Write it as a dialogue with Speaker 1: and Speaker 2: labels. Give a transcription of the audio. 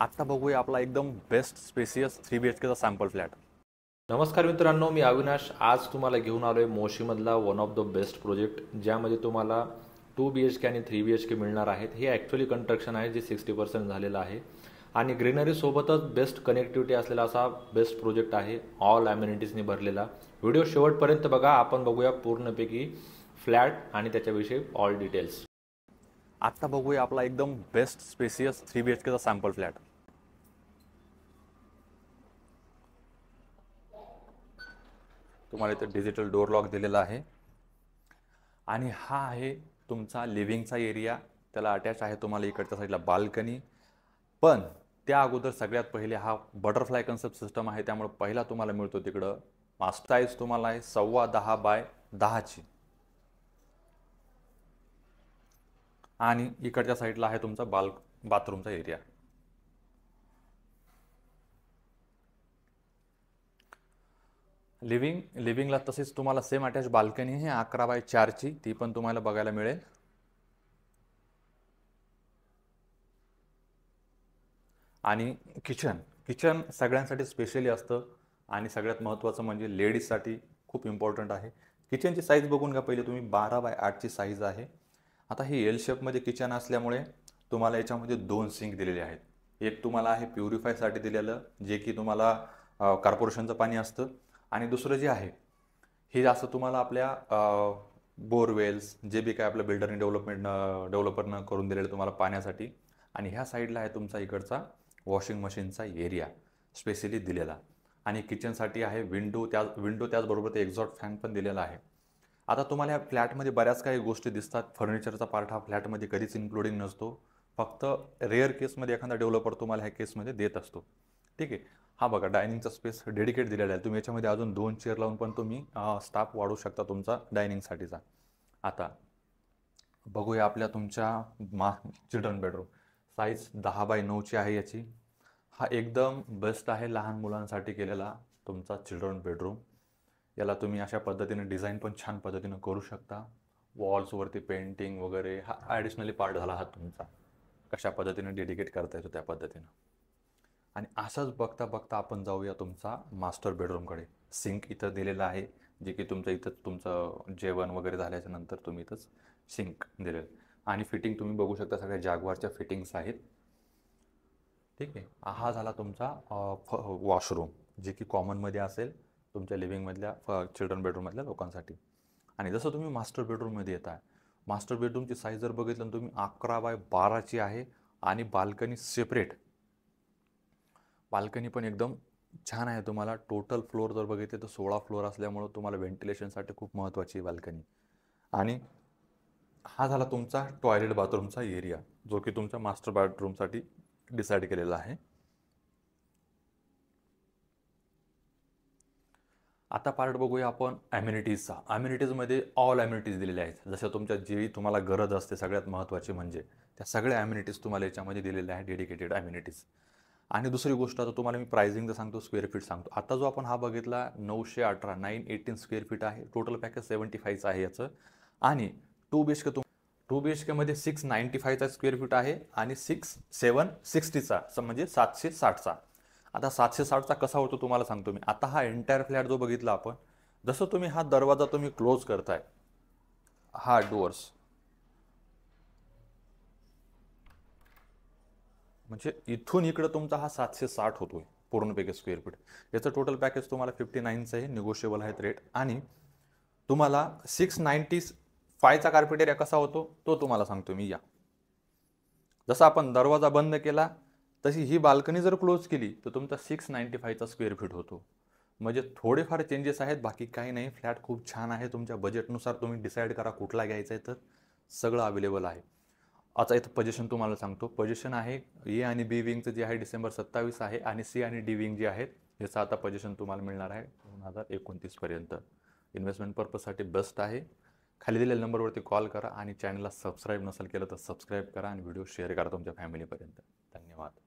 Speaker 1: आता बघूया आपला एकदम best spacious 3 BHK sample flat.
Speaker 2: नमस्कार मित्रांनो, मी अविनाश आज तुम्हाला घेऊन आलोय मोशीमधला one of the best project, ज्यामध्ये तुम्हाला 2 BHK आणि 3 BHK मिळणार आहेत। हे ॲक्च्युअली कंस्ट्रक्शन आहे जे 60% झालेलं आहे आणि ग्रीनरी सोबतच बेस्ट कनेक्टिव्हिटी असलेला असा बेस्ट प्रोजेक्ट आहे। ऑल ॲम्युनिटीजनी भरलेला। व्हिडिओ शेवटपर्यंत बघा, आपण बघूया पूर्णपैकी फ्लॅट आणि त्याच्याविषयी ऑल डिटेल्स।
Speaker 1: आता बघूया आपला एकदम best spacious 3 BHK sample flat. तुम्हाला इथे डिजिटल डोर लॉक दिलेला आहे आणि हा आहे तुमचा लिव्हिंगचा एरिया। त्याला अटॅच आहे तुम्हाला इकडच्या साईडला बाल्कनी। पण त्या अगोदर सगळ्यात पहिले हा बटरफ्लाय कन्सेप्ट सिस्टम आहे, त्यामुळे पहिला तुम्हाला मिळतो तिकडं मास्टर साईज तुम्हाला आहे 10.25 बाय 10ची आणि इकडच्या साईडला आहे तुमचा बाथरूमचा एरिया। लिव्हिंगला तसेच तुम्हाला सेम अटॅच बाल्कनी आहे 11x4ची, ती पण तुम्हाला बघायला मिळेल। आणि किचन सगळ्यांसाठी स्पेशली असतं आणि सगळ्यात महत्त्वाचं म्हणजे लेडीजसाठी खूप इम्पॉर्टंट आहे। किचनची साईज बघून घ्या पहिले तुम्ही, 12x8ची साईज आहे। आता हे एल शेपमध्ये किचन असल्यामुळे तुम्हाला याच्यामध्ये 2 सिंक दिलेले आहेत। एक तुम्हाला आहे प्युरिफायसाठी दिलेलं, जे की तुम्हाला कॉर्पोरेशनचं पाणी असतं, आणि दुसरं जे आहे हे असं तुम्हाला आपल्या बोरवेल्स जे बी काय आपल्या बिल्डरने डेव्हलपरनं करून दिलेलं तुम्हाला पाण्यासाठी। आणि ह्या साईडला आहे तुमचा इकडचा वॉशिंग मशीनचा एरिया स्पेशली दिलेला, आणि किचनसाठी आहे विंडो त्याचबरोबर ते एक्झॉस्ट फॅन पण दिलेला आहे। आता तुम्हाला ह्या फ्लॅटमध्ये बऱ्याच काही गोष्टी दिसतात। फर्निचरचा पार्ट हा फ्लॅटमध्ये कधीच इन्क्लुडिंग नसतो, फक्त रेअर केसमध्ये एखादा डेव्हलपर तुम्हाला ह्या केसमध्ये देत असतो। ठीक आहे। हा बघा डायनिंगचा स्पेस डेडिकेट दिलेला आहे। तुम्ही याच्यामध्ये अजून 2 चेअर लावून पण तुम्ही स्टाफ वाढवू शकता तुमचा डायनिंगसाठीचा। आता बघूया आपल्या तुमच्या चिल्ड्रन बेडरूम साईज 10x9ची आहे याची। हा एकदम बेस्ट आहे लहान मुलांसाठी केलेला तुमचा चिल्ड्रन बेडरूम। याला तुम्ही अशा पद्धतीने डिझाईन पण छान पद्धतीने करू शकता। वॉल्सवरती पेंटिंग वगैरे हा ॲडिशनली पार्ट झाला हा तुमचा, कशा पद्धतीने डेडिकेट करता येतो त्या पद्धतीनं। आणि असंच बघता बघता आपण जाऊया तुमचा मास्टर बेडरूमकडे। सिंक इथं दिलेला आहे, जे की तुमचं इथं तुमचं जेवण वगैरे झाल्याच्या नंतर तुम्ही इथंच सिंक दिलेलं, आणि फिटिंग तुम्ही बघू शकता सगळ्या जागवारच्या फिटिंग्स आहेत। ठीक आहे। हा झाला तुमचा वॉशरूम, जे की कॉमनमध्ये असेल तुमच्या लिव्हिंगमधल्या चिल्ड्रन बेडरूममधल्या लोकांसाठी। आणि जसं तुम्ही मास्टर बेडरूममध्ये येताय, मास्टर बेडरूमची साईज जर बघितलं तर तुम्ही 11x12ची आहे, आणि बाल्कनी सेपरेट। बाल्कनी पण एकदम छान आहे। तुम्हाला टोटल फ्लोअर जर बघितले तर 16 फ्लोअर असल्यामुळं तुम्हाला व्हेंटिलेशनसाठी खूप महत्त्वाची आहे बाल्कनी। आणि हा झाला तुमचा टॉयलेट बाथरूमचा एरिया, जो की तुमच्या मास्टर बेडरूमसाठी डिसाईड केलेला आहे। आता पार्ट बघूया आपण ॲम्युनिटीजचा। ॲम्युनिटीजमध्ये ऑल ॲम्युनिटीज दिलेल्या आहेत, जसं तुमच्या जी तुम्हाला गरज असते सगळ्यात महत्त्वाची म्हणजे त्या सगळ्या ॲम्युनिटीज तुम्हाला याच्यामध्ये दिलेल्या आहेत, डेडिकेटेड ॲम्युनिटीज। आणि दुसरी गोष्ट, आता तुम्हाला मी प्राइसिंग सांगतो, स्क्वेअर फीट सांगतो। आता जो आपण हा बघितला 918 स्क्वेअर फीट आहे। टोटल पॅकेज 75चं आहे याचं। आणि 2 BHK मध्ये 695चा स्क्वेअर फीट आहे, आणि 760चा म्हणजे 760चा। आता 760चा कसा होतो तुम्हाला सांगतो मी। आता हा एंटायर फ्लॅट जो बघितला आपण, जसं तुम्ही हा दरवाजा तुम्ही क्लोज करताय, हा डोअर्स म्हणजे इथून इकडं तुमचा हा 760 होतोय पूर्णपैकी स्क्वेअर फीट। याचं टोटल पॅकेज तुम्हाला 59चं आहे, निगोशिएबल आहेत रेट। आणि तुम्हाला 695चा कार्पेट एरिया कसा होतो तो तुम्हाला सांगतो मी। या जसं आपण दरवाजा बंद केला तशी ही बाल्कनी जर क्लोज केली तर तुमचा 695चा स्क्वेअर फीट होतो। म्हणजे थोडेफार चेंजेस आहेत, बाकी काही नाही। फ्लॅट खूप छान आहे। तुमच्या बजेटनुसार तुम्ही डिसाईड करा कुठला घ्यायचा आहे, तर सगळं अवेलेबल आहे। आता इथं पोझिशन तुम्हाला सांगतो। पोझिशन आहे ए आणि बी विंगचं जे आहे डिसेंबर 27 आहे, आणि सी आणि डी विंग जे आहेत याचं आता पोझिशन तुम्हाला मिळणार आहे 2029 पर्यंत। इन्व्हेस्टमेंट पर्पजसाठी बेस्ट आहे। खाली दिलेल्या नंबरवरती कॉल करा, आणि चॅनलला सबस्क्राईब नसेल केलं तर सबस्क्राईब करा, आणि व्हिडिओ शेअर करा तुमच्या फॅमिलीपर्यंत। धन्यवाद।